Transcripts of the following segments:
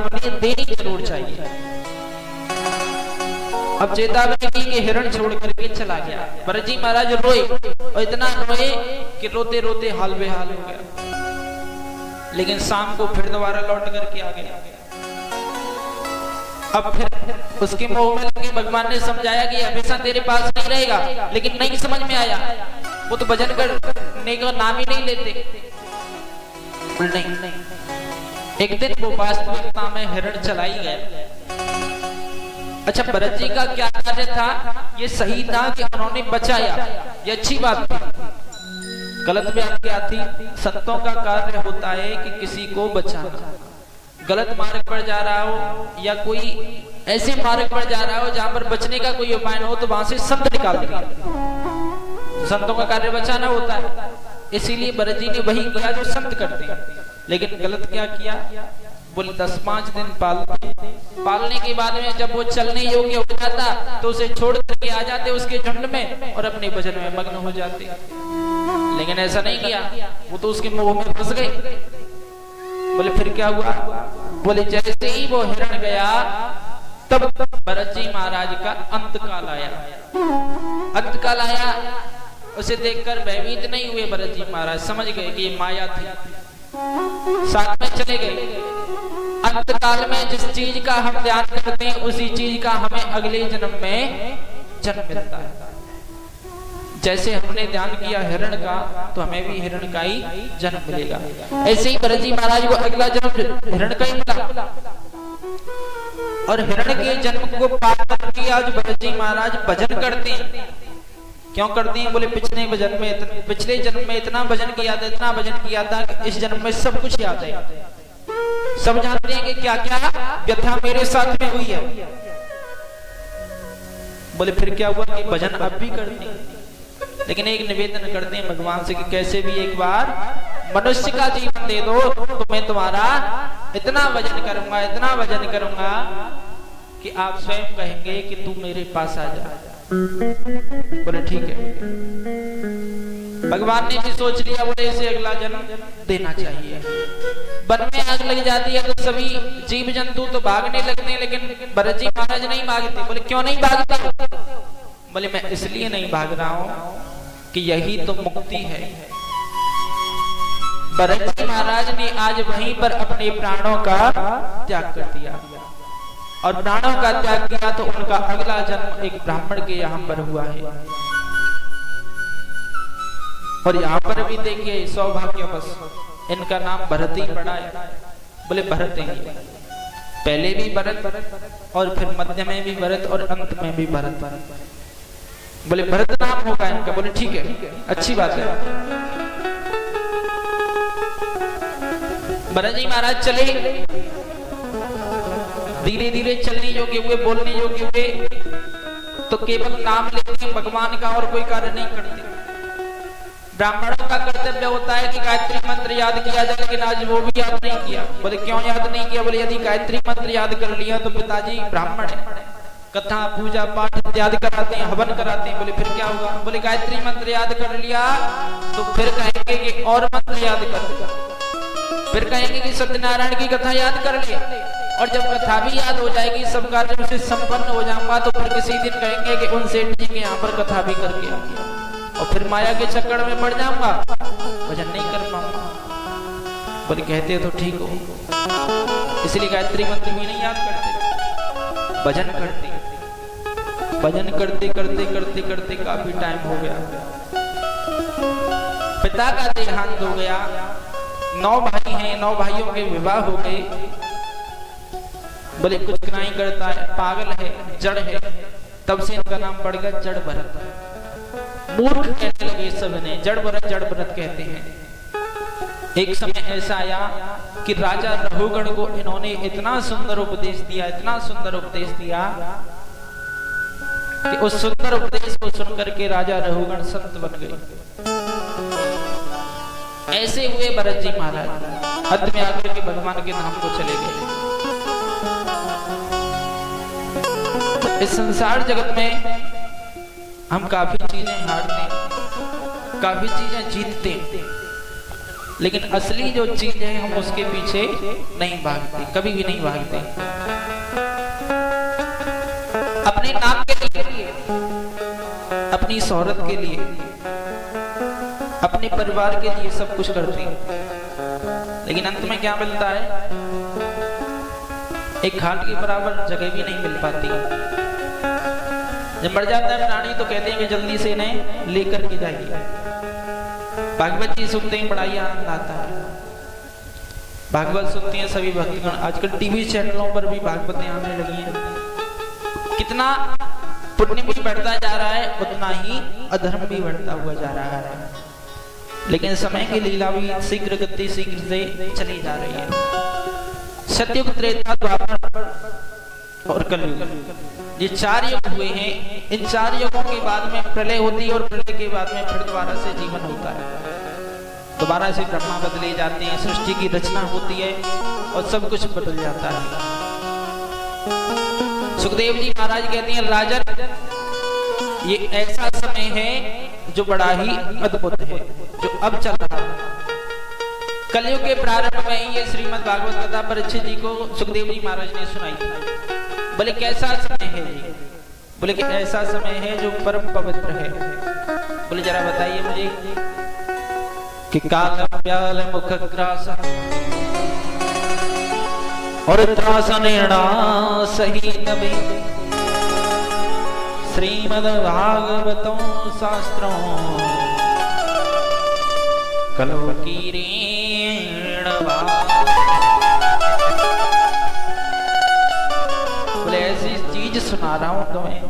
हमने देनी जरूर चाहिए। अब चेतावनी की कि हिरण छोड़ करके चला गया। भरत जी महाराज रोए और इतना रोए कि रोते रोते हाल बेहाल हो गया। लेकिन शाम को फिर दोबारा लौट करके आ गया। अब फिर उसके मुंह में लगे, भगवान ने समझाया कि हमेशा तेरे पास नहीं रहेगा, लेकिन नहीं समझ में आया। वो तो भजन करने का नाम ही नहीं लेते। नहीं, एक दिन वो वास्तविकता में हिरण चला ही गया। अच्छा, भरत जी का क्या कार्य था? ये सही था कि उन्होंने बचाया, ये अच्छी बात थी। गलत बात क्या थी? संतों का कार्य होता है कि किसी को बचाना। गलत मार्ग पर जा रहा हो या कोई ऐसे मार्ग पर जा रहा हो जहां पर बचने का कोई उपाय न हो, तो वहां से संत निकाल दिया। संतों का कार्य बचाना होता है, इसीलिए भरत जी ने वही किया जो संत करते हैं। लेकिन गलत क्या किया? बोले 10-5 दिन पालने के बाद में जब वो चलने योग्य हो जाता तो उसे छोड़ करके आ जाते उसके झुंड में और अपने भजन में मग्न हो जाते। लेकिन ऐसा नहीं किया, वो तो उसके मुंह में फंस गए। बोले फिर क्या हुआ? बोले जैसे ही वो हिरण गया तब भरत जी महाराज का अंतकाल आया। अंतकाल आया, उसे देखकर भयभीत नहीं हुए भरत जी महाराज, समझ गए कि ये माया थी, साथ में चले गए। अंतकाल में जिस चीज का हम ध्यान करते हैं उसी चीज का हमें अगले जन्म में जन्म मिलता है। जैसे हमने ध्यान किया हिरण का, तो हमें भी हिरण का ही जन्म मिलेगा। ऐसे ही भरत जी महाराज को अगला जन्म हिरण का ही मिला। और हिरण के जन्म को पार करके आज भरत जी महाराज भजन करते हैं। क्यों करते हैं? बोले पिछले जन्म में इतना भजन किया था, इतना भजन किया था कि इस जन्म में सब कुछ याद है। सब जानते हैं कि क्या क्या व्यथा मेरे साथ में हुई है। बोले फिर क्या हुआ कि भजन अब भी करते हैं, लेकिन एक निवेदन करते हैं भगवान से कि कैसे भी एक बार मनुष्य का जीवन दे दो तो मैं तुम्हारा इतना भजन करूंगा, इतना भजन करूंगा कि आप स्वयं कहेंगे कि तू मेरे पास आ जा। बोले ठीक है। भगवान ने भी सोच लिया, बोले इसे अगला जन्म देना चाहिए। वन में आग लग जाती है तो सभी जीव जंतु तो भागने लगते हैं, लेकिन भरत जी महाराज नहीं भागते। बोले क्यों नहीं भागते? बोले मैं इसलिए नहीं भाग रहा हूं कि यही तो मुक्ति है। भरत जी महाराज ने आज वहीं पर अपने प्राणों का त्याग कर दिया, और प्राणों का त्याग किया तो उनका अगला जन्म एक ब्राह्मण के यहाँ पर हुआ है। और यहाँ पर भी देखिए सौभाग्यवश इनका नाम भरत ही पड़ा है। बोले भरत ही, पहले भी भरत और फिर मध्य में भी भरत और अंत में भी भरत। बोले भरत नाम होगा इनका। बोले ठीक है, अच्छी बात है। भरत जी महाराज चले, धीरे धीरे चलने योग्य हुए, बोलने योग्य हुए, तो केवल नाम लेते हैं भगवान का और कोई कार्य नहीं करते। ब्राह्मणों का कर्तव्य होता है कि गायत्री मंत्र याद किया जाए, लेकिन आज वो भी याद नहीं किया। बोले क्यों याद नहीं किया? बोले यदि गायत्री मंत्र याद कर लिया तो पिताजी ब्राह्मण है, कथा पूजा पाठ इत्यादि कराते हैं, हवन कराते हैं। बोले फिर क्या हुआ? बोले गायत्री मंत्र याद कर लिया तो फिर कहेंगे कि और मंत्र याद कर, फिर कहेंगे कि सत्यनारायण की कथा याद कर ले, और जब कथा भी याद हो जाएगी, सब कार्य से संपन्न हो जाऊंगा, तो फिर किसी दिन कहेंगे कि उन सेठ जी के यहाँ पर कथा भी करके आ गया, और फिर माया के चक्कर में पड़ जाऊंगा, भजन नहीं कर पाऊंगा। बोले कहते तो ठीक हो, इसलिए गायत्री मंत्र भी नहीं याद करते, भजन करते। भजन करते करते करते करते काफी टाइम हो गया। पिता का देहांत हो गया। 9 भाई हैं, 9 भाइयों के विवाह हो गए। बोले कुछ नहीं करता है, पागल है, जड़ है, तब से इनका नाम पड़ गया जड़ भरत। मूर्ख कहने लगे सब ने, जड़ भरत कहते हैं। एक समय ऐसा आया कि राजा रघुगण को इन्होंने इतना सुंदर उपदेश दिया, इतना सुंदर उपदेश दिया कि उस सुंदर उपदेश को सुनकर के राजा रघुगण संत बन गए। ऐसे हुए भरत जी महाराज, अंत में आकर के भगवान के नाम को चले गए। इस संसार जगत में हम काफी चीजें हारते, काफी चीजें जीतते, लेकिन असली जो चीज है हम उसके पीछे नहीं भागते, कभी भी नहीं भागते। अपने नाम के लिए, अपनी शोहरत के लिए, अपने परिवार के लिए सब कुछ करते हैं, लेकिन अंत में क्या मिलता है? एक खाट के बराबर जगह भी नहीं मिल पाती। जब मर जाता है प्राणी तो कहते हैं कि जल्दी से इन्हें लेकर के जाइए। भागवत जी सुनते हैं बड़ा ही आनंद आता है। भागवत सुनते हैं सभी भक्तगण। आजकल टीवी चैनलों पर भी भागवतें आने लगी हैं। कितना पुण्य भी बढ़ता जा रहा है, उतना ही अधर्म भी बढ़ता हुआ जा रहा है। लेकिन समय की लीला भी शीघ्र गति शीघ्र से चली जा रही है। सतयुग, त्रेता, द्वापर और कलयुग, ये 4 युग हुए हैं। इन 4 युगों के बाद में प्रलय होती है और प्रलय के बाद में फिर दोबारा से जीवन होता है। दोबारा से ब्रह्मा बदले जाते हैं, सृष्टि की रचना होती है और सब कुछ बदल जाता है। सुखदेव जी महाराज कहते हैं, राजन ये ऐसा समय है जो बड़ा ही अद्भुत है, जो अब चल रहा है। कलयुग के प्रारंभ में ही ये श्रीमद् भागवत कथा परीक्षित जी को सुखदेव जी महाराज ने सुनाई। बोले कैसा समय है ये? बोले कि ऐसा समय है जो परम पवित्र है। बोले जरा बताइए मुझे कि काल व्याल मुख ग्रास और त्रासनेणा सही नबी श्रीमद् भागवतों शास्त्रों कलो की बोले ऐसी चीज सुना रहा हूं तुम्हें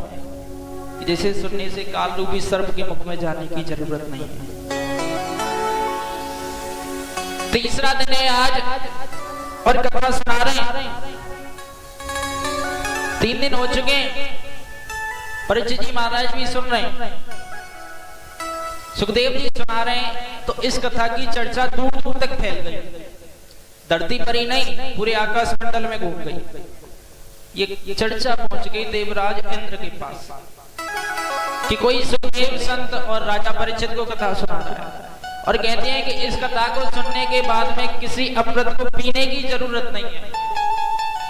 जैसे सुनने से काल रूपी सर्प के मुख में जाने की जरूरत नहीं है। तीसरा दिन है आज और कथा सुना रहे हैं। 3 दिन हो चुके हैं। परीक्षित जी महाराज भी सुन रहे हैं, सुखदेव जी सुना रहे हैं। तो इस कथा की चर्चा दूर दूर तक फैल गई। धरती पर ही नहीं, पूरे आकाश मंडल में घूम गई। ये चर्चा पहुंच गई देवराज इंद्र के पास कि कोई सुखदेव संत और राजा परीक्षित को कथा सुना रहा है और कहते हैं कि इस कथा को सुनने के बाद में किसी अमृत को पीने की जरूरत नहीं है।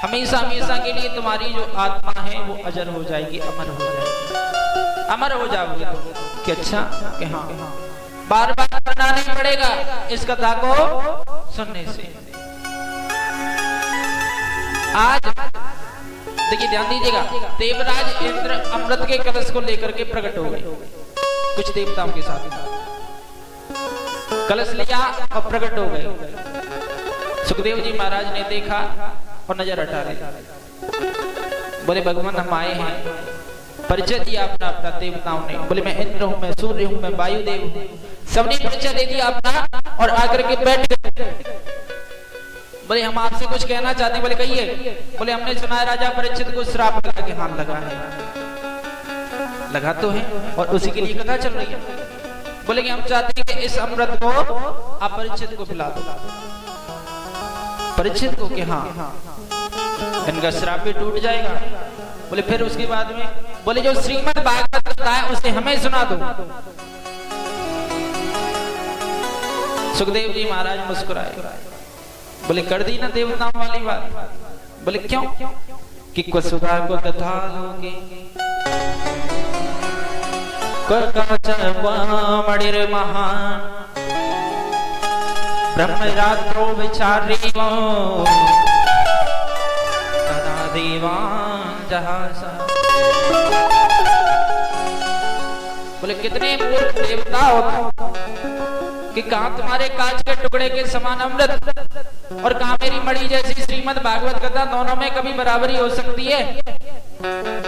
हमेशा हमेशा के लिए तुम्हारी जो आत्मा है वो अजर हो जाएगी, अमर हो जाएगी, अमर हो जाओगे। कि अच्छा कि हाँ, बार बार करना नहीं पड़ेगा इस कथा को सुनने से। आज देखिए ध्यान दीजिएगा, देवराज इंद्र अमृत के कलश को लेकर के प्रकट हो गए कुछ देवताओं के साथ। कलश लिया और प्रकट हो गए। सुखदेव जी महाराज ने देखा और नजर हटा ली। बोले भगवान हम आए हैं, परिचय दिया अपना अपना देवताओं ने। बोले मैं इंद्र हूं, मैं सूर्य हूं, मैं वायुदेव हूं। सबने परिचय दे दिया अपना और आकर के बैठ गए। बोले हम आपसे कुछ कहना चाहते हैं। बोले कहिए। बोले हमने सुना है राजा परीक्षित को श्राप लगा के हाथ लगा है। लगा तो है और उसी के लिए कथा चल रही है। बोले कि हम चाहते हैं कि इस अमृत को आप परीक्षित को पिला दो। परीक्षित को कि हाँ इनका श्राप भी टूट जाएगा। बोले फिर उसके बाद में बोले जो श्रीमद् भागवत कथा है उसे हमें सुना दो। सुखदेव जी महाराज मुस्कुराए। बोले कर दी ना देवताओं वाली बात। बोले क्यों? कि वसुधा को कथा लोगे मणिर महान ब्रह्म रात्रो विचार्यो तदा देवान जहासा। बोले कितने मूर्ख देवता होते कि कहां तुम्हारे कांच के टुकड़े के समान अमृत और कहां मेरी मणि जैसी श्रीमद् भागवत कथा, दोनों में कभी बराबरी हो सकती है?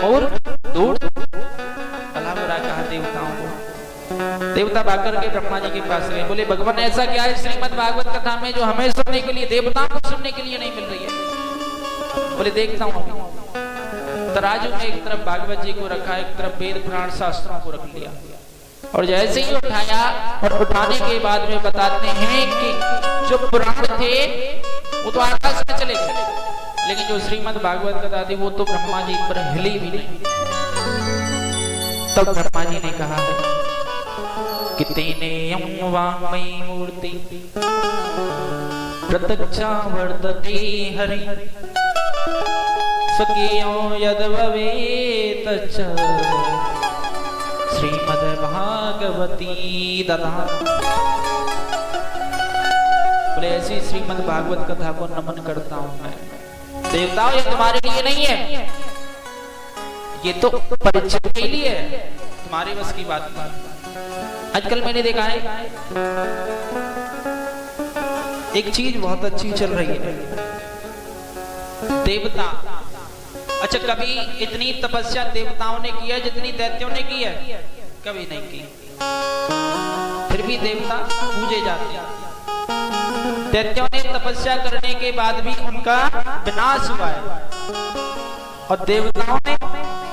और दूर भला बुरा कहा देवताओं को। देवता भाकर के ब्रह्मा जी के पास गए। बोले भगवान ऐसा क्या है श्रीमद् भागवत कथा में जो हमें सुनने के लिए, देवताओं को सुनने के लिए नहीं मिल रही है? बोले देखता हूं। तराजू में एक तरफ भागवत जी को रखा, एक तरफ वेद पुराण शास्त्रों को रख लिया और जैसे ही उठाया और उठाने के बाद में बताते हैं कि जो पुराण थे वो तो आकाश में चले गए, लेकिन जो श्रीमद् भागवत कथा थी वो तो ब्रह्मा जी पर हिली भी नहीं। तब ब्रह्मा जी ने कहा है कि तेने वाङ्मयी मूर्ति प्रत्यक्षा वर्तते हरि स्वकीयो यद भवेत् श्रीमद्भागवती दधा। बोले ऐसी श्रीमद् भागवत कथा को नमन करता हूं मैं। देवताओं ये तुम्हारे लिए नहीं है, ये तो परीक्षा के लिए है, तुम्हारे बस की बात नहीं। आजकल मैंने देखा है एक चीज बहुत अच्छी चल रही है, देवता। अच्छा कभी इतनी तपस्या देवताओं ने की है जितनी दैत्यों ने की है? कभी नहीं की। फिर भी देवता पूजे जाते हैं। दैत्यों ने तपस्या करने के बाद भी उनका विनाश हुआ है और देवताओं ने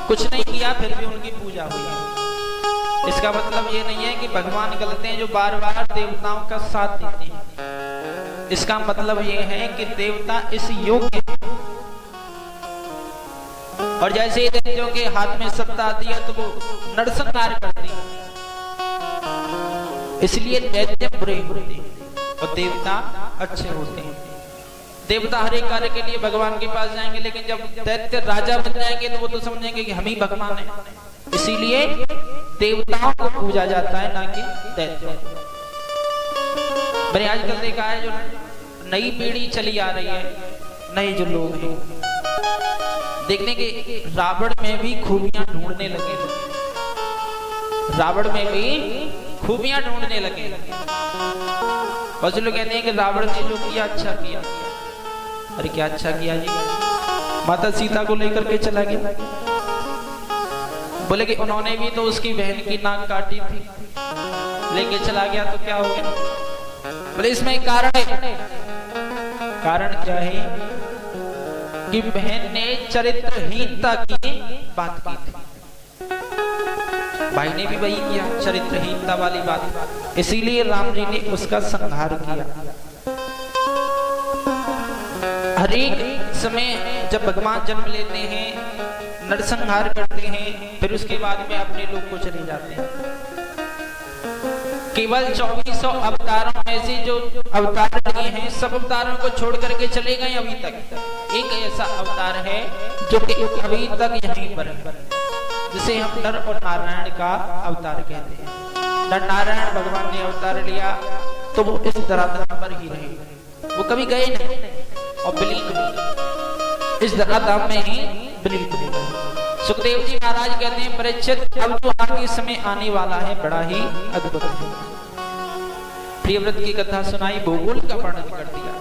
कुछ नहीं किया फिर भी उनकी पूजा हुई है। इसका मतलब ये नहीं है कि भगवान गलत हैं जो बार बार देवताओं का साथ देते हैं। इसका मतलब ये है कि देवता इस योग्य है। और जैसे ही दैत्यों के हाथ में सत्ता आती है तो वो नरसंहार करते हैं, इसलिए दैत्य बुरे होते हैं और देवता अच्छे होते हैं। देवता हर एक कार्य के लिए भगवान के पास जाएंगे, लेकिन जब दैत्य राजा बन जाएंगे तो वो तो समझेंगे कि हम ही भगवान हैं। इसीलिए देवताओं को पूजा जाता है, ना कि दैत्यों को। मैंने आजकल देखा है जो नई पीढ़ी चली आ रही है, नए जो लोग हैं, देखने के रावण में भी खूबियां ढूंढने लगे। रावण में भी खूबियां ढूंढने लगे। बहुत से लोग कहते हैं कि रावण ने जो किया अच्छा किया। अरे क्या अच्छा किया जी? माता सीता को लेकर के चला गया। बोले कि उन्होंने भी तो उसकी बहन की नाक काटी थी, लेके चला गया तो क्या हो गया? बोले इसमें एक कारण है। कारण क्या है कि बहन ने चरित्रहीनता की बात की थी, भाई ने भी वही किया, चरित्रहीनता वाली बात। इसीलिए राम जी ने उसका संहार किया। हर एक समय जब भगवान जन्म लेते हैं, नरसंहार करते हैं, फिर उसके बाद में अपने लोग को चले जाते हैं। केवल 2400 अवतारों में से जो अवतार लिए हैं, सब अवतारों को छोड़ करके चले गए। अभी तक एक ऐसा अवतार है जो कि अभी तक यहीं पर है, जिसे हम नर और नारायण का अवतार कहते हैं। नर नारायण भगवान ने अवतार लिया तो वो इस धरातल पर ही रहे, वो कभी गए नहीं और विलीन हुए, इस धरातल में ही विलीन हुए। सुखदेव जी महाराज कहते हैं परीक्षित, अब जो आगे समय आने वाला है बड़ा ही अद्भुत है। प्रियव्रत की कथा सुनाई, भूगोल का वर्णन कर दिया।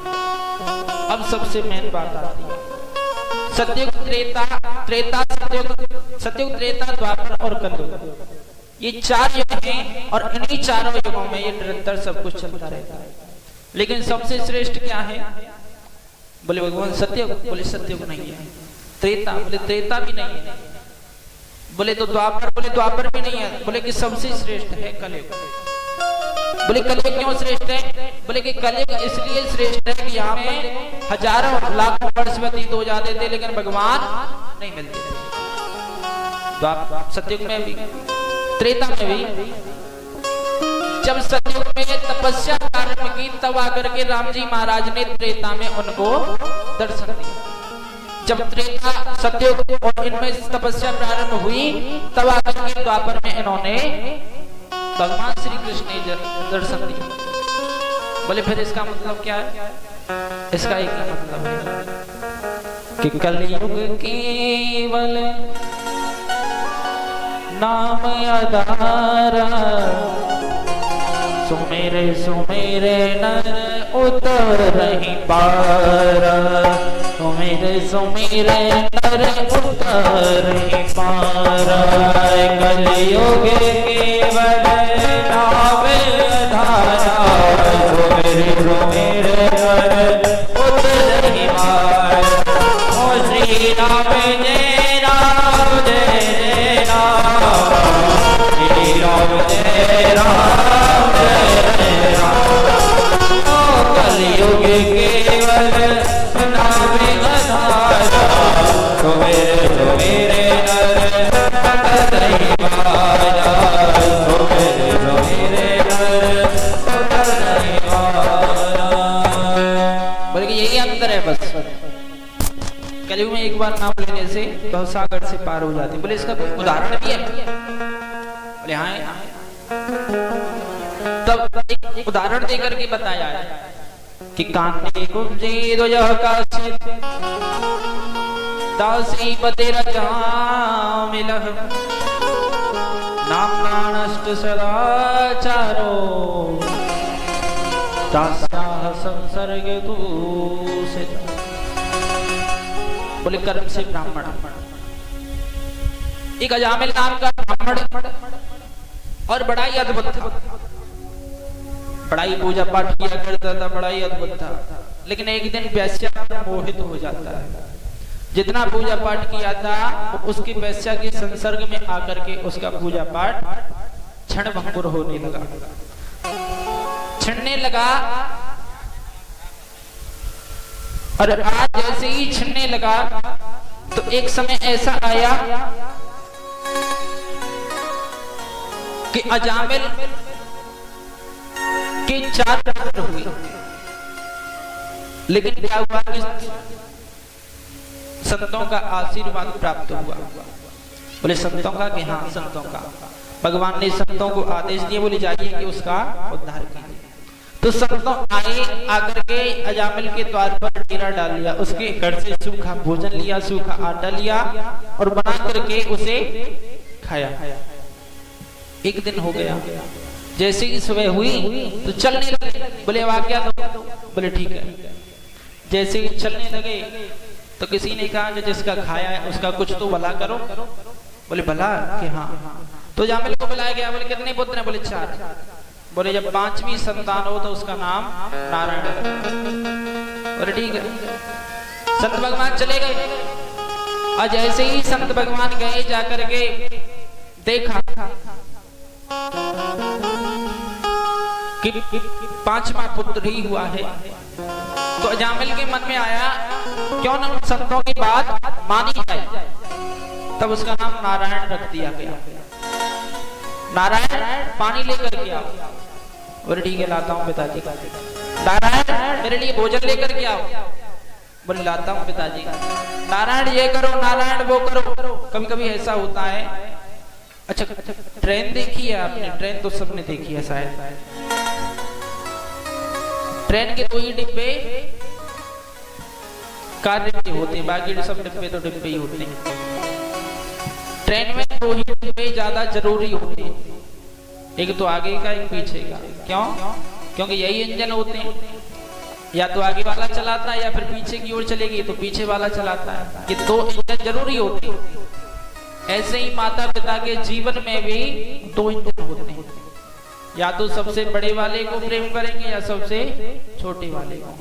अब सबसे मेन बात आती है सतयुग, त्रेता, सतयुग, त्रेता, द्वापर और कलयुग। ये चार युग हैं और इन्हीं चारों युगों में ये निरंतर सब कुछ चलता रहता है। लेकिन सबसे श्रेष्ठ क्या है? बोले भगवान सतयुग। बोले सतयुग नहीं है। त्रेता? बोले त्रेता भी नहीं है। बोले तो द्वापर? बोले द्वापर भी नहीं है। बोले कि सबसे श्रेष्ठ है कलयुग। बोले कलयुग क्यों श्रेष्ठ है? बोले कि कलयुग इसलिए श्रेष्ठ है कि यहाँ में हजारों लाखों वर्ष व्यतीत हो जाते थे लेकिन भगवान नहीं मिलते थे। सतयुग में भी, त्रेता में भी। जब सतयुग में तपस्या प्रारंभ की तब आकर के राम जी महाराज ने त्रेता में उनको दर्शन दिया। जब त्रेता, सतयुग और इनमें तपस्या प्रारंभ हुई तब आकर के द्वापर में इन्होंने भगवान श्री कृष्ण ने दर्शन दिया। बोले फिर इसका मतलब क्या है? इसका एक ही मतलब है कि कलयुग केवल नाम आधारा, सुमेरे सुमेरे नर उतर नहीं पारा, सुमेरे सुमेरे नर उतर नहीं पारा। कलयुग केवल नाम आधारा, सुमेरे सुमेरे नर उतर नहीं पारा। ओ श्री राम जय राम जय राम, श्री राम जय राम जय राम। ओ कलयुग केवल नाम आधारा, सुमेरे सुमेरे नर उतर नहीं पारा, सुमेरे सुमेरे एक बार नाम लेने से भवसागर से पार हो जाते। बोले इसका कोई उदाहरण भी है? बोले हाँ है। तब एक उदाहरण देकर के बताया है कि कान्हे कुंजे दो यह काशी दासी पते मिलह नाम नानष्ट सदाचारो दास्याः संसर्ग दूषित। बोले कर्म से ब्राह्मण, एक अजामिल नाम का ब्राह्मण और बड़ा ही अद्भुत था, बड़ा ही पूजा पाठ किया करता था, बड़ा ही अद्भुत था। लेकिन एक दिन वैश्या मोहित हो जाता है। जितना पूजा पाठ किया था उसकी वैश्या के संसर्ग में आकर के उसका पूजा पाठ क्षण भंगुर होने लगा, छिड़ने लगा। और आज जैसे ही छिड़ने लगा तो एक समय ऐसा आया कि अजामिल के 4 पुत्र हुए। लेकिन क्या हुआ कि संतों का आशीर्वाद प्राप्त हुआ। बोले संतों का कि हाँ संतों का। भगवान ने संतों को आदेश दिए, बोले जाइए कि उसका उद्धार कीजिए। तो संतों आए, आकर के अजामिल के द्वार पर डेरा डाल लिया, उसके घर से सूखा भोजन लिया, सूखा आटा लिया और बना करके उसे खाया। एक दिन हो गया, जैसे ही सुबह हुई तो चलने लगे। बोले वाक्या दो, बोले ठीक है। जैसे ही चलने लगे तो किसी ने कहा कि जिसका खाया है उसका कुछ तो भला करो। बोले भला कि हाँ। तो अजामिल को बुलाया गया। बोले कितने पुत्र हैं? बोले 4। बोले जब 5वीं संतान हो तो उसका नाम नारायण। बोले ठीक है। संत भगवान चले गए और जैसे ही संत भगवान गए जाकर के देखा कि 5वां पुत्र ही हुआ है। तो अजामिल के मन में आया क्यों न उन संतों की बात मानी जाए। तब उसका नाम नारायण रख दिया गया। नारायण पानी लेकर के आओ। बोले ठीक है लाता हूँ पिताजी। नारायण मेरे लिए भोजन लेकर के आओ। बोले लाता हूँ पिताजी। नारायण ये करो, नारायण वो करो। कभी कभी ऐसा होता है। अच्छा ट्रेन देखी है आपने? ट्रेन तो सबने देखी है शायद। ट्रेन के 2 ही डिब्बे कार डिब्बे होते हैं, बाकी सब डिब्बे तो डिब्बे ही होते हैं। ट्रेन में 2 ही डिब्बे ज्यादा जरूरी होते हैं, एक तो आगे का एक पीछे का। क्यों? क्योंकि यही इंजन होते हैं, या तो आगे वाला चलाता है या फिर पीछे की ओर चलेगी तो पीछे वाला चलाता है। ये 2 इंजन जरूरी होते हैं। ऐसे ही माता पिता के जीवन में भी 2 इंजन होते हैं, या तो सबसे बड़े वाले को प्रेम करेंगे या सबसे छोटे वाले को।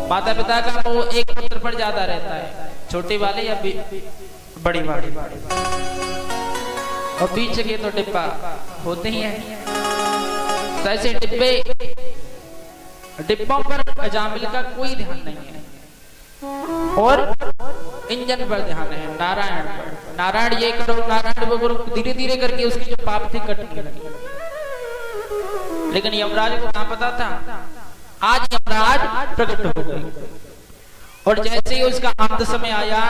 माता पिता का मोह एक पुत्र पर ज्यादा रहता है, छोटे वाले या बड़े वाले। और बीच के तो डिब्बा होते ही हैं। तो ऐसे डिब्बों पर अजामिल का कोई ध्यान नहीं है और इंजन पर ध्यान है, नारायण पर। नारायण ये करो, नारायण वो करो। धीरे धीरे करके उसके जो पाप थे कटने लगे। लेकिन यमराज को कहाँ पता था? आज यमराज प्रकट हो गए और जैसे ही उसका अंत समय आया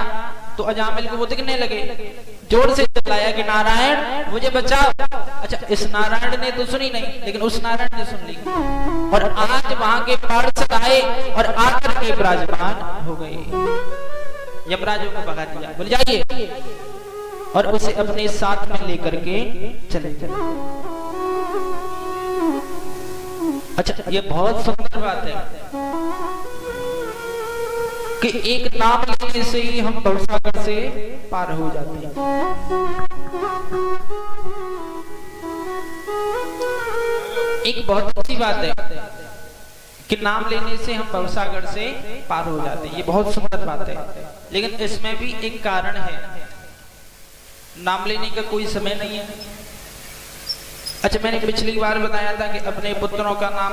तो अजामिल को वो दिखने लगे। जोर से चिल्लाया कि नारायण मुझे बचाओ। अच्छा इस नारायण ने तो सुनी नहीं, लेकिन उस नारायण ने सुन ली और आज वहां के पार्षद आए और आकर के विराजमान हो गए। यमराजों को भगा दिया। बोले जाइए और उसे अपने साथ में लेकर के चले गए। अच्छा ये बहुत सुंदर बात है कि एक नाम लेने से ही हम भवसागर से पार हो जाते हैं। एक बहुत अच्छी बात है कि नाम लेने से हम भवसागर से पार हो जाते हैं। ये बहुत सुंदर बात है, लेकिन इसमें भी एक कारण है। नाम लेने का कोई समय नहीं है। अच्छा मैंने पिछली बार बताया था कि अपने पुत्रों का नाम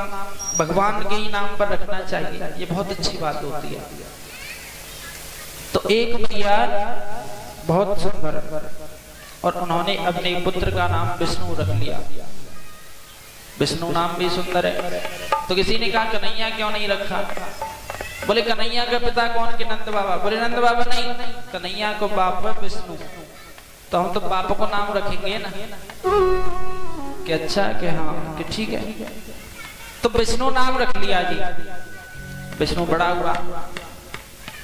भगवान के ही नाम पर रखना चाहिए, ये बहुत अच्छी बात होती है। तो एक भैया बहुत सुंदर और उन्होंने अपने पुत्र का नाम विष्णु रख लिया। विष्णु नाम भी सुंदर है। तो किसी ने कहा कन्हैया क्यों नहीं रखा? बोले कन्हैया का पिता कौन? के नंद बाबा। बोले नंद बाबा नहीं, कन्हैया को बाप है विष्णु, तो हम तो बाप को नाम रखेंगे ना। कि अच्छा कि हाँ कि ठीक है, तो विष्णु नाम रख लिया जी। विष्णु बड़ा हुआ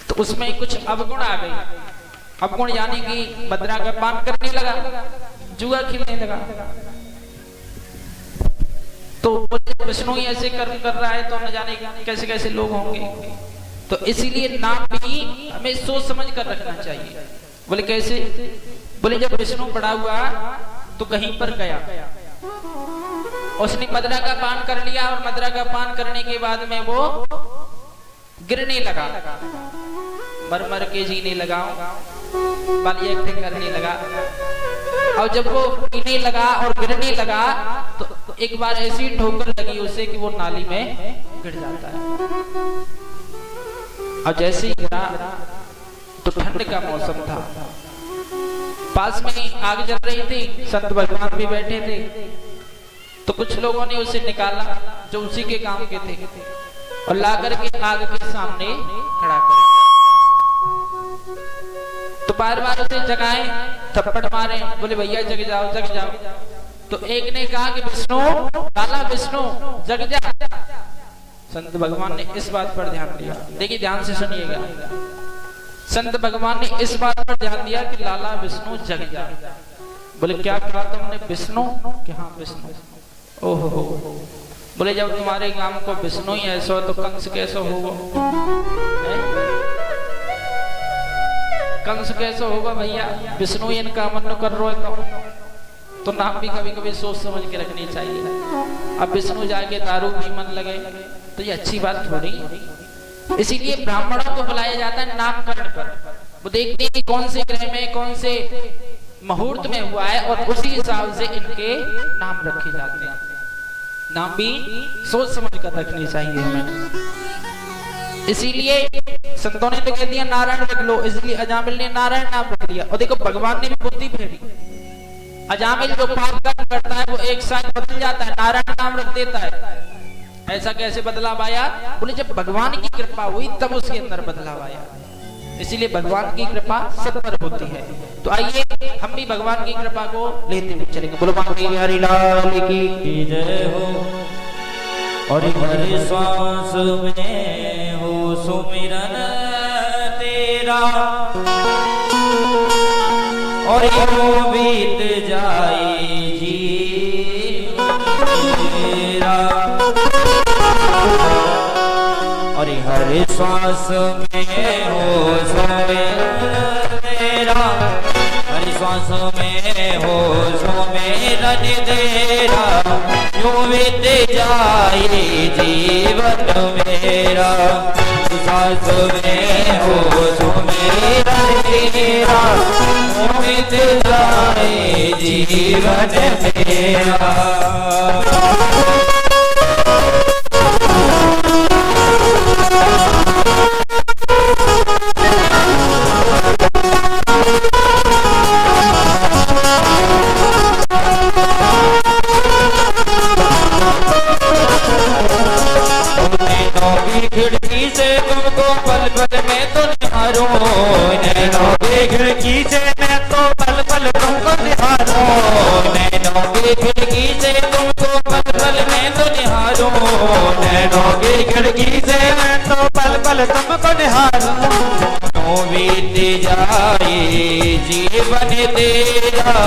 तो उसमें कुछ अवगुण आ गई। अवगुण यानी कि मदिरा का पान करने लगा, जुआ खेलने लगा। तो विष्णु ही ऐसे कर रहा है तो न जाने कैसे कैसे लोग होंगे। तो इसीलिए नाम भी हमें सोच समझ कर रखना चाहिए। बोले कैसे? बोले जब विष्णु बड़ा हुआ तो कहीं पर गया, उसने मदिरा का पान कर लिया और मदिरा का पान करने के बाद में वो गिरने लगा, मर मर के जीने लगा, बालियां करने लगा। और जब वो पीने लगा और गिरने लगा तो एक बार ऐसी ठोकर लगी उसे कि वो नाली में गिर जाता है। और जैसे ही गिरा तो ठंड का मौसम था, पास में आग जल रही थी, संत भगवान भी बैठे थे। तो कुछ लोगों ने उसे निकाला जो उसी के काम के थे और लाकर के आग के सामने खड़ा कर दिया। तो बार बार उसे जगाए, थप्पड़ मारे, बोले भैया जग जाओ जग जाओ। तो एक ने कहा कि विष्णु, लाला विष्णु जग जा। संत भगवान ने इस बात पर ध्यान दिया, देखिए ध्यान से सुनिएगा। संत भगवान ने इस बात पर ध्यान दिया कि लाला विष्णु जग जा। बोले क्या कहा तुमने? विष्णु? कि हाँ विष्णु। ओहो, बोले जब तुम्हारे गांव को विष्णु ही ऐसा तो कंस कैसा होगा? कंस कैसा होगा भैया? विष्णु ही इनका मन कर रो तो नाम भी कभी कभी सोच समझ के रखनी चाहिए। अब विष्णु जाके दारू भी मन लगे तो ये अच्छी बात थोड़ी। इसीलिए ब्राह्मणों को बुलाया जाता है नामकरण पर। वो देखते हैं कौन से ग्रह में कौन से मुहूर्त में हुआ है और उसी हिसाब से इनके नाम रखे जाते हैं। नाम भी सोच समझ कर रखनी चाहिए हमें। इसीलिए संतों ने तो कह दिया नारायण रख लो, इसलिए अजामिल ने नारायण नाम रख दिया। और देखो भगवान ने भी बुद्धि फेरी। अजामिल जो पाप कर्म करता है वो एक साथ बदल जाता है, नारायण नाम रख देता है। ऐसा कैसे बदलाव आया? बोले जब भगवान की कृपा हुई तब उसके अंदर बदलाव आया। इसीलिए भगवान की कृपा सब पर होती है। तो आइए हम भी भगवान की कृपा को लेते हुए चलेंगे। बोलो बांके हरि लाल की जय हो। और हर सांस में हो सुमिरन तेरा, और यूं बीत जाए जीवन मेरा। और हर श्वास में हो सुमिरन तेरा, हर श्वास में हो सुमिरन तेरा। यूं बीत जाए जीवन मेरा, सांस में हो सुमिरन तेरा। यूं बीत जाए जीवन मेरा। खिड़की से तुमको पल पल में तो निहारूं, नैनों की खिड़की से मैं तो पल पल तुमको निहारूं। नैनों की खिड़की से तुमको पल पल में तो निहारूं, नैनों की खिड़की से मैं तो पल पल तुमको निहारूं। यूं बीत जाए जीवन तेरा,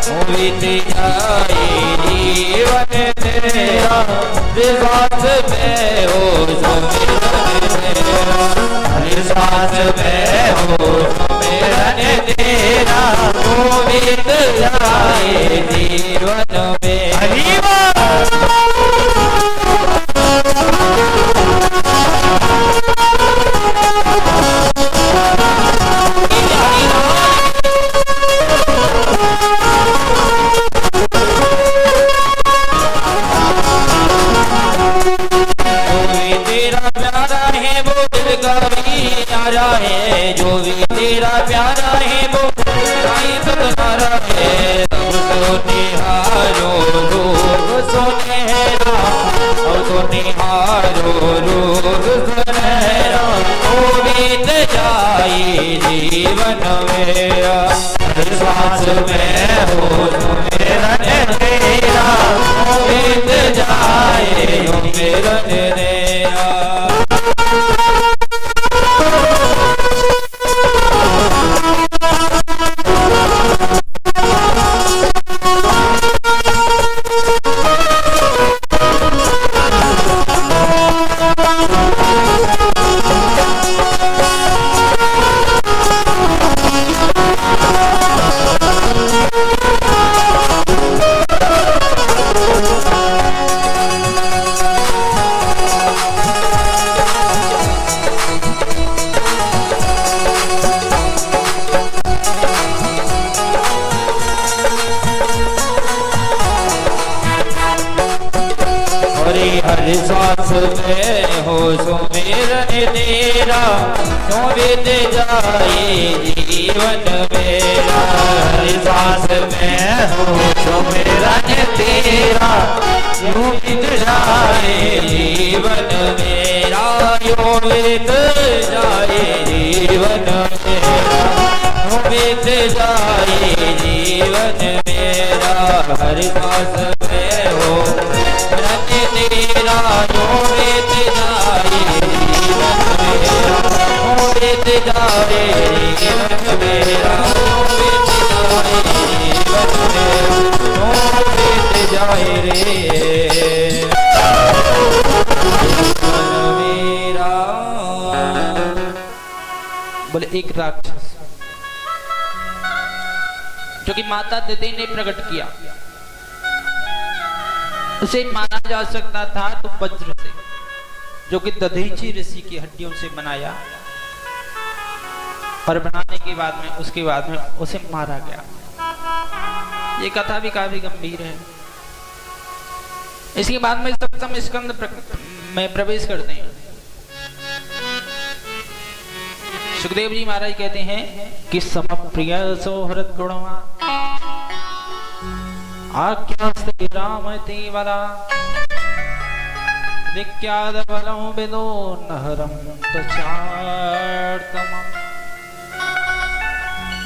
यूं बीत जाए जीवन तेरा। विश्वास में हो सुमिरन तेरा, विश्वास में हो सुमिरन तेरा। यूं बीत जाए जीवन मेरा। प्यारा है जो भी तेरा प्यारा है वो साईं तुम्हारा है। सब तो निहारो लोग सुनहरा, और तो निहारो लोग सुनहरा। जीवन मेरा, हर श्वास में हो सुमिरन तेरा, बीत जाए सुमिरन तेरा। हर सांस में हो सुमिरन तेरा, यूं बीत जाए जीवन मेरा, हर सांस में हो सुमिरन तेरा, यूं बीत जाए जीवन मेरा, यूं बीत जाए जीवन मेरा, यूं बीत जाए जीवन मेरा, हर सांस में हो तेरा, जो बीत जाए जीवन मेरा, जो बीत जाए जीवन मेरा, जो बीत जाए जीवन मेरा, जो बीत जाए रे जीवन मेरा। बोले एक राक्षस जो कि माता दधि ने प्रकट किया, उसे माना जा सकता था तो वज्र से, जो कि दधीची ऋषि की हड्डियों से बनाया, और बनाने के बाद में उसके बाद में उसे मारा गया। ये कथा भी काफी गंभीर है। इसके बाद में सप्तम स्कंद में प्रवेश करते हैं। सुखदेव जी महाराज कहते हैं कि समप्रिय सौहृद गुणवा आख्यास्ते राम तेवरा, विख्यात बलो विदो नहरम तचार्तम।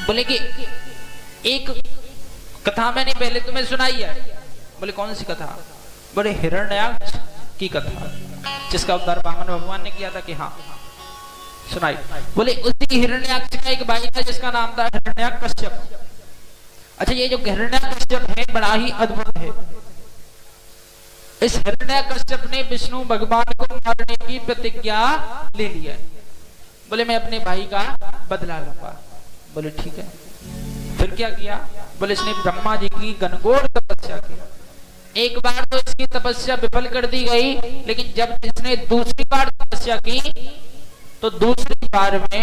बोले कि एक कथा मैंने पहले तुम्हें सुनाई है। बोले कौन सी कथा? बोले हिरण्याक्ष की कथा, जिसका उद्धार वामन भगवान ने किया था। कि हाँ सुनाई। बोले उसी हिरण्याक्ष का एक भाई था जिसका नाम था हिरण्याकश्यप। अच्छा, ये जो हिरण्याकश्यप है बड़ा ही अद्भुत है। इस हिरण्याकश्यप ने विष्णु भगवान को मारने की प्रतिज्ञा ले ली है। बोले मैं अपने भाई का बदला लूंगा। बोले ठीक है। फिर क्या किया? बोले इसने ब्रह्मा जी की घनघोर तपस्या की। एक बार तो इसकी तपस्या विफल कर दी गई, लेकिन जब इसने दूसरी बार तपस्या की तो दूसरी बार में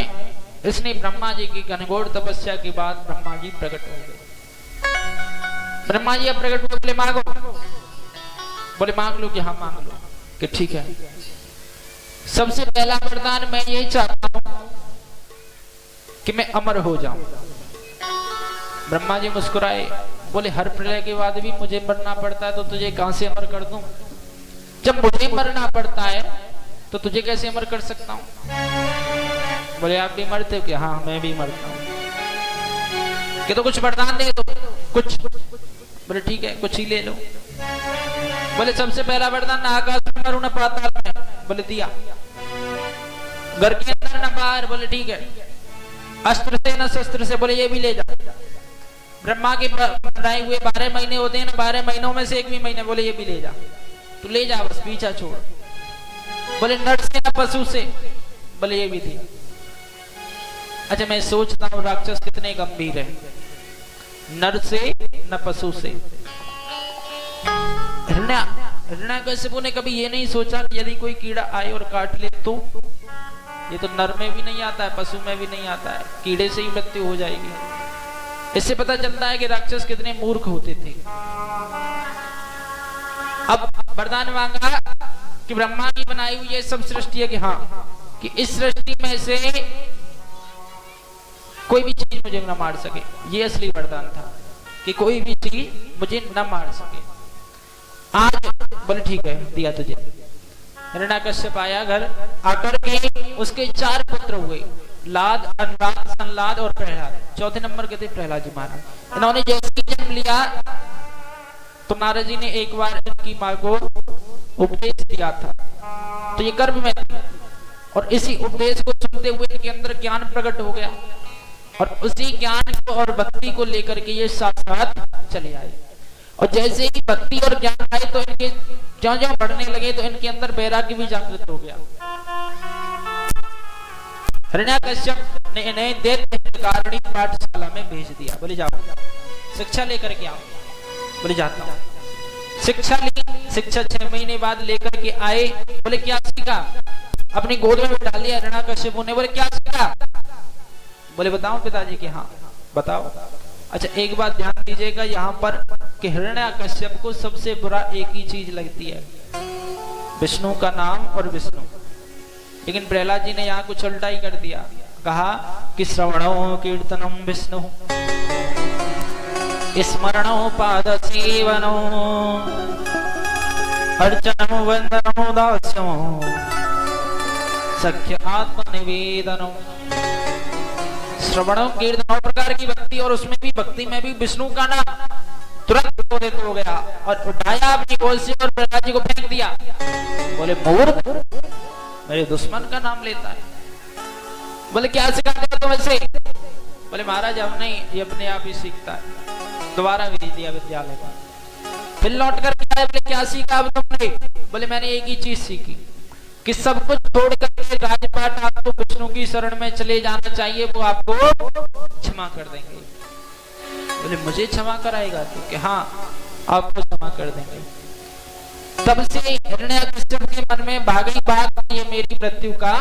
इसने ब्रह्मा जी की घनघोर तपस्या के बाद ब्रह्मा जी प्रकट हो गए। ब्रह्मा जी अब प्रकट हुए। बोले मांगो। बोले मांग लो। कि हाँ मांग लो। कि ठीक है। सबसे पहला वरदान मैं यही चाहता हूं कि मैं अमर हो जाऊं। ब्रह्मा जी मुस्कुराए। बोले हर प्रलय के बाद भी मुझे मरना पड़ता है तो तुझे कहां से अमर कर दूं? जब मुझे मरना पड़ता है तो तुझे कैसे अमर कर सकता हूं? बोले आप भी मरते हो? कि हाँ मैं भी मरता हूं। कि तो कुछ वरदान दे दो कुछ। बोले ठीक है कुछ ही ले लो। बोले सबसे पहला वरदान न आकाश में मरूं न पाताल में। बोले दिया। घर के अंदर न बाहर। बोले ठीक है। अस्त्र से न शस्त्र से। बोले ये भी ले जा। ब्रह्मा के बनाए हुए 12 महीने होते हैं ना, 12 महीनों में से एक भी महीने। बोले ये भी ले जा। तू ले जा, बस पीछा छोड़। बोले नर से न पशु से। बोले ये भी थी। अच्छा मैं सोचता हूं राक्षस कितने गंभीर है। नर से न पशु से। हिरण्याकश्यप ने कभी ये नहीं सोचा कि यदि कोई कीड़ा आए और काट ले तो? ये तो नर में भी नहीं आता है, पशु में भी नहीं आता है, कीड़े से ही मृत्यु हो जाएगी। इससे पता चलता है कि राक्षस कितने मूर्ख होते थे। अब वरदान मांगा कि ब्रह्मा की बनाई हुई ये सब सृष्टि है, कि हाँ कि इस सृष्टि में से कोई भी चीज मुझे न मार सके। ये असली वरदान था कि कोई भी चीज मुझे न मार सके। आज बोले ठीक है दिया तुझे। हिरण्याकश्यप आया घर। आकर के उसके 4 पुत्र हुए। लाद, अनुराग, संलाद और प्रहलाद। चौथे नंबर के थे प्रहलाद जी महाराज। इन्होंने जैसे ही जन्म लिया तो नारद जी ने एक बार इनकी माँ को उपदेश दिया था, तो ये गर्भ में थी और इसी उपदेश को सुनते हुए इनके अंदर ज्ञान प्रकट हो गया और उसी ज्ञान को और भक्ति को लेकर के ये साथ साथ चले आए। और जैसे ही भक्ति और ज्ञान आए तो इनके ज्यों-ज्यों बढ़ने लगे तो इनके अंदर वैराग्य भी जागृत हो गया। हिरण्याकश्यप ने इन्हें दैत्यकारिणी पाठशाला में भेज दिया। बोले जाओ शिक्षा लेकर के आओ। बोले जाता हूं। शिक्षा ली, शिक्षा 6 महीने बाद लेकर के आए। बोले क्या सीखा? अपनी गोद में बिठा लिया हिरण्याकश्यप ने। बोले क्या सीखा? बोले बताओ पिताजी के। हाँ बताओ। अच्छा एक बात ध्यान दीजिएगा यहाँ पर कि हिरण्याकश्यप को सबसे बुरा एक ही चीज लगती है, विष्णु का नाम और विष्णु। लेकिन प्रहलाद जी ने यहाँ कुछ उल्टा ही कर दिया, कहा कि श्रवणो कीर्तनम विष्णु स्मरणो पाद सेवनो अर्चनो वंदनो दास्यो सख्य आत्मनिवेदनो। श्रवणों कीर्तनों प्रकार की भक्ति और उसमें भी भक्ति में भी विष्णु का नाम तुरंत बोधित हो गया और उठाया अपनी गोद से और प्रहलाद जी को फेंक दिया। बोले मूर्ख, मेरे दुश्मन का नाम लेता है। बोले क्या सिखाते हो तुम ऐसे? बोले महाराज अब नहीं, ये अपने आप ही सीखता है। दोबारा भेज दिया विद्यालय का। फिर लौट कर के आए। बोले क्या सीखा अब तुमने? बोले मैंने एक ही चीज सीखी कि सब कुछ छोड़ करके राजपाट आपको विष्णु की शरण में चले जाना चाहिए, वो आपको क्षमा कर देंगे। बोले मुझे क्षमा कराएगा तू? कि हाँ आपको क्षमा कर देंगे। तब से हिरण्याकश्यप के मन में भागी बात, ये मेरी मृत्यु का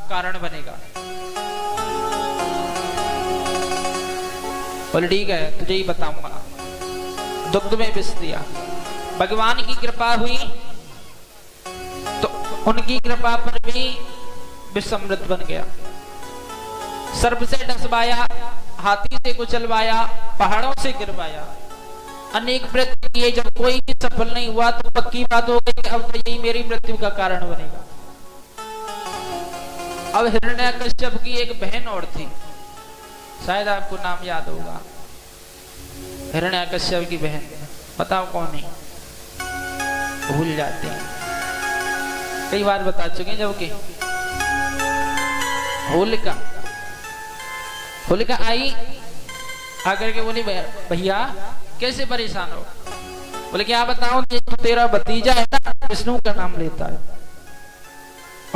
कारण बनेगा। बोले ठीक है तुझे ही बताऊंगा। दुग्ध में विष दिया। भगवान की कृपा हुई तो उनकी कृपा पर भी विष अमृत बन गया। सर्प से डसवाया, हाथी से कुचलवाया, पहाड़ों से गिरवाया, अनेक प्रयत्न किए। जब कोई भी सफल नहीं हुआ तो पक्की बात हो गई, अब तो यही मेरी मृत्यु का कारण बनेगा। अब हिरण्याकश्यप की एक बहन और थी, शायद आपको नाम याद होगा। हिरण्याकश्यप की बहन, बताओ कौन है? भूल जाते हैं, कई बार बता चुके। जबकि होलिका, होलिका आई आकर के बोली भैया कैसे परेशान हो? बोले क्या बताऊं, तो तेरा भतीजा है ना, विष्णु का नाम लेता है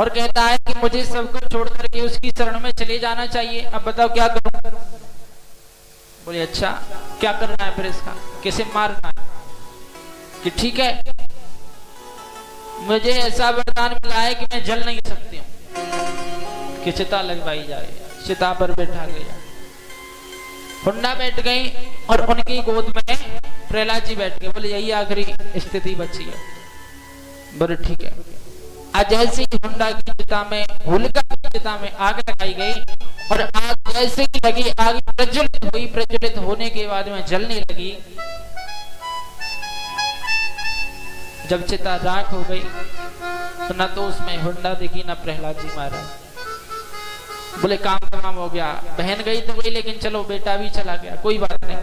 और कहता है कि मुझे सब कुछ छोड़ करके उसकी शरण में चले जाना चाहिए। अब बताओ क्या करूं? बोले अच्छा क्या करना है फिर इसका? किसे मारना है? कि ठीक है मुझे ऐसा वरदान मिला है कि मैं जल नहीं सकती हूँ, कि चिता लगवाई जाए। चिता पर बैठा गया, हुंडा बैठ गई और उनकी गोद में प्रहलाद जी बैठ गए। बोले यही आखिरी स्थिति बची है। बोले ठीक है। आज जैसे ही हुंडा की चिता में, होलिका की चिता में आग लगाई गई और आग जैसे ही लगी, आग प्रज्वलित हुई। प्रज्वलित होने के बाद में जलने लगी। जब चिता राख हो गई तो न तो उसमें हुंडा दिखी न प्रहलाद जी महाराज। बोले काम तमाम हो गया। बहन गई तो गई, लेकिन चलो बेटा भी चला गया, कोई बात नहीं।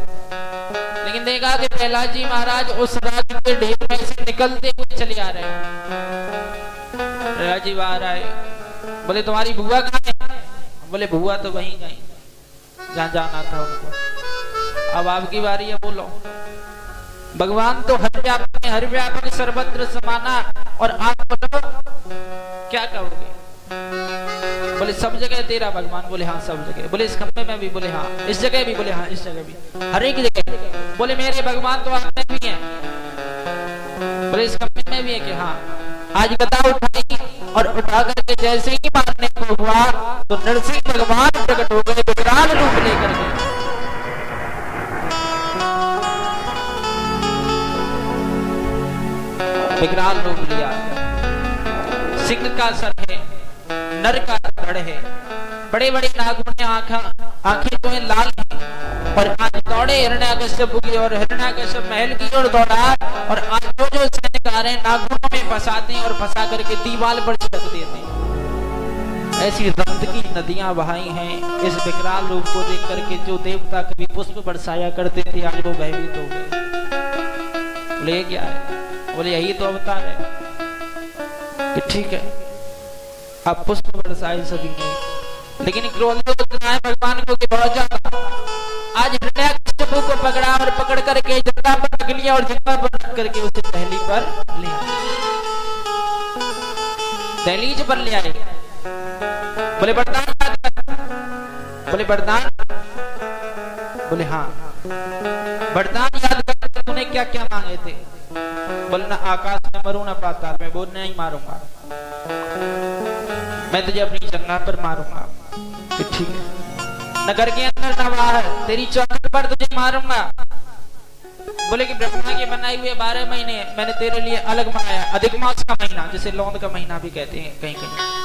लेकिन देखा कि प्रहलाद जी महाराज उस रात के ढेर में से निकलते हुए चले आ रहे हैं। प्रहलाद जी बाहर आए। बोले तुम्हारी बुआ कहाँ है? बोले बुआ तो वहीं गई जहाँ जाना था उनको। अब आपकी बारी है, बोलो। भगवान तो हर व्यापक है, हर व्यापक सर्वत्र समाना, और आप बोलो क्या कहोगे? बोले सब जगह तेरा भगवान। बोले हाँ सब जगह। बोले इस खंभे में भी? बोले हाँ। इस जगह भी? बोले हाँ इस जगह भी, हर एक जगह। बोले मेरे भगवान तो आप में भी हैं? बोले इस खंभे में भी है? कि हाँ। आज गदा उठाई और उठा करके जैसे ही मारने को हुआ तो नरसिंह भगवान प्रकट हो गए विकराल रूप लेकर के। विकराल रूप लिया, सिंह का सर है, नर का धड़ है, बड़े बड़े नागुने आंखें तो लाल हैं। और आज दौड़े हिरण्याकश्यप की और हिरण्याकश्यप महल की ओर दौड़ा और आज जो सैनिक आ रहे हैं नागुनों में फंसाते हैं और फंसा करके दीवार पर छिड़क देते हैं। ऐसी रक्त की नदियां बहाई हैं इस विकराल रूप को देख करके। जो देवता कभी पुष्प बरसाया करते थे आज वो भयभीत हो गए। बोले क्या है? बोले यही तो अवतार है कि ठीक है आप पुष्प बरसाए सभी ने, लेकिन क्रोध इतना है भगवान को कि बहुत ज्यादा। आज हिरण्याकश्यपु को पकड़ा और पकड़ करके जटा पर रख लिया और जटा पर रख करके उसे पहली पर ले आए, दहलीज पर ले आए। बोले वरदान याद कर। बोले वरदान? बोले हाँ वरदान याद कर। तूने क्या क्या मांगे थे? बोले ना आकाश में मरूं ना पाताल में। बोल नहीं मारूंगा, मैं तुझे अपनी जंघा पर मारूंगा। ठीक है। नगर के अंदर ना बाहर तेरी चौखट पर तुझे मारूंगा। बोले कि ब्रह्मा के बनाए हुए 12 महीने मैंने तेरे लिए अलग बनाया, अधिक मास का महीना जिसे लौंद का महीना भी कहते हैं कहीं कहीं।